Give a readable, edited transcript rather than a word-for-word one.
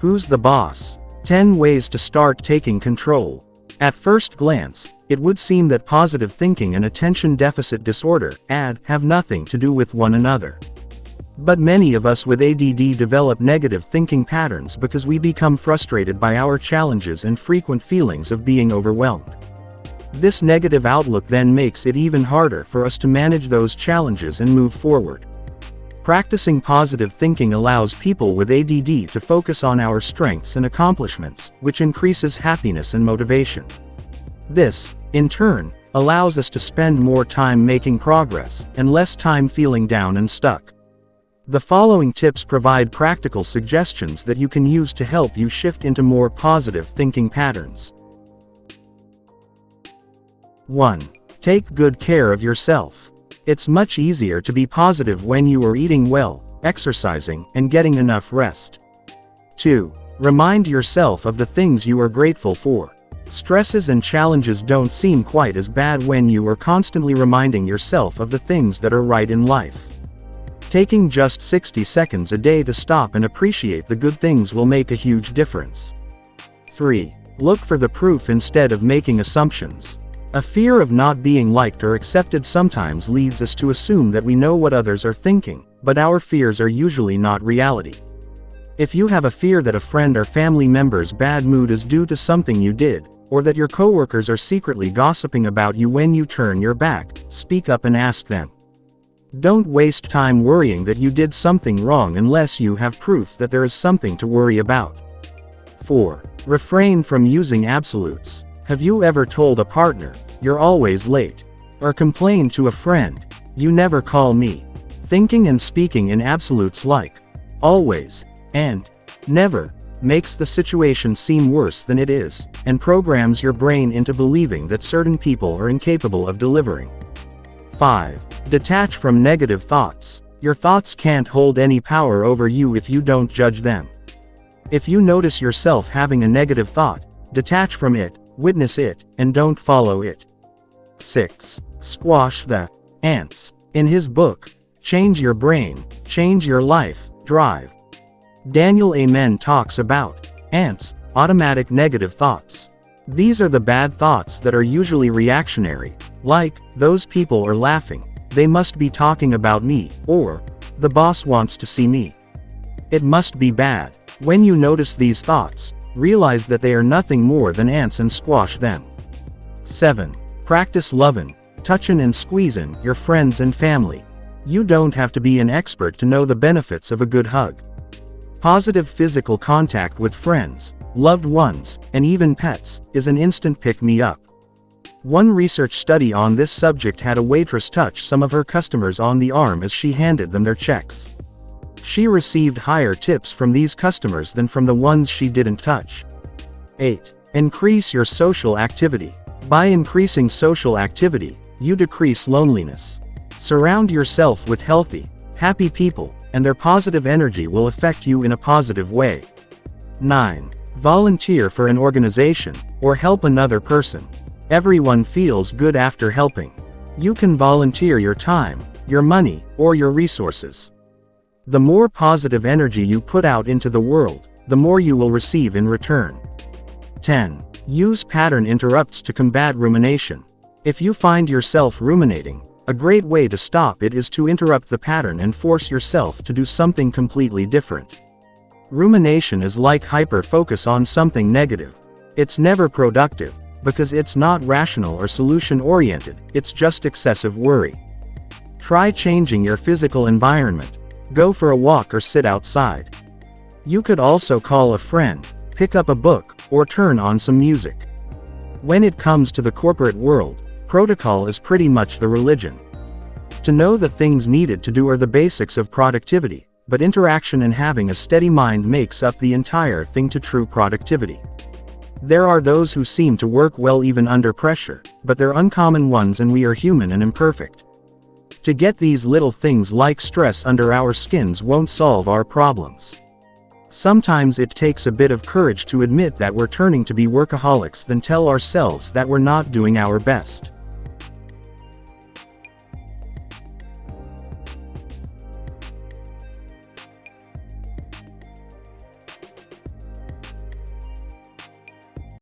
Who's the boss? 10 ways to start taking control. At first glance, it would seem that positive thinking and attention deficit disorder, ADD, have nothing to do with one another. But many of us with ADD develop negative thinking patterns because we become frustrated by our challenges and frequent feelings of being overwhelmed. This negative outlook then makes it even harder for us to manage those challenges and move forward. Practicing positive thinking allows people with ADD to focus on our strengths and accomplishments, which increases happiness and motivation. This, in turn, allows us to spend more time making progress, and less time feeling down and stuck. The following tips provide practical suggestions that you can use to help you shift into more positive thinking patterns. 1. Take good care of yourself. It's much easier to be positive when you are eating well, exercising, and getting enough rest. 2. Remind yourself of the things you are grateful for. Stresses and challenges don't seem quite as bad when you are constantly reminding yourself of the things that are right in life. Taking just 60 seconds a day to stop and appreciate the good things will make a huge difference. 3. Look for the proof instead of making assumptions. A fear of not being liked or accepted sometimes leads us to assume that we know what others are thinking, but our fears are usually not reality. If you have a fear that a friend or family member's bad mood is due to something you did, or that your coworkers are secretly gossiping about you when you turn your back, speak up and ask them. Don't waste time worrying that you did something wrong unless you have proof that there is something to worry about. 4. Refrain from using absolutes. Have you ever told a partner, "You're always late," or complained to a friend, "You never call me"? Thinking and speaking in absolutes like always and never makes the situation seem worse than it is, and programs your brain into believing that certain people are incapable of delivering. 5. Detach from negative thoughts. Your thoughts can't hold any power over you if you don't judge them. If you notice yourself having a negative thought, detach from it, witness it, and don't follow it. 6. Squash the ants. In his book, Change Your Brain, Change Your Life, Drive, Daniel Amen talks about ants, automatic negative thoughts. These are the bad thoughts that are usually reactionary, like, "Those people are laughing, they must be talking about me," or, "The boss wants to see me. It must be bad." When you notice these thoughts, realize that they are nothing more than ants and squash them. 7. Practice loving, touching and squeezing your friends and family. You don't have to be an expert to know the benefits of a good hug. Positive physical contact with friends, loved ones, and even pets, is an instant pick-me-up. One research study on this subject had a waitress touch some of her customers on the arm as she handed them their checks. She received higher tips from these customers than from the ones she didn't touch. 8. Increase your social activity. By increasing social activity, you decrease loneliness. Surround yourself with healthy, happy people, and their positive energy will affect you in a positive way. 9. Volunteer for an organization, or help another person. Everyone feels good after helping. You can volunteer your time, your money, or your resources. The more positive energy you put out into the world, the more you will receive in return. 10. Use pattern interrupts to combat rumination. If you find yourself ruminating, a great way to stop it is to interrupt the pattern and force yourself to do something completely different. Rumination is like hyper-focus on something negative. It's never productive, because it's not rational or solution-oriented, it's just excessive worry. Try changing your physical environment. Go for a walk or sit outside. You could also call a friend, pick up a book, or turn on some music. When it comes to the corporate world, protocol is pretty much the religion. To know the things needed to do are the basics of productivity, but interaction and having a steady mind makes up the entire thing to true productivity. There are those who seem to work well even under pressure, but they're uncommon ones and we are human and imperfect. To get these little things like stress under our skins won't solve our problems. Sometimes it takes a bit of courage to admit that we're turning to be workaholics than tell ourselves that we're not doing our best.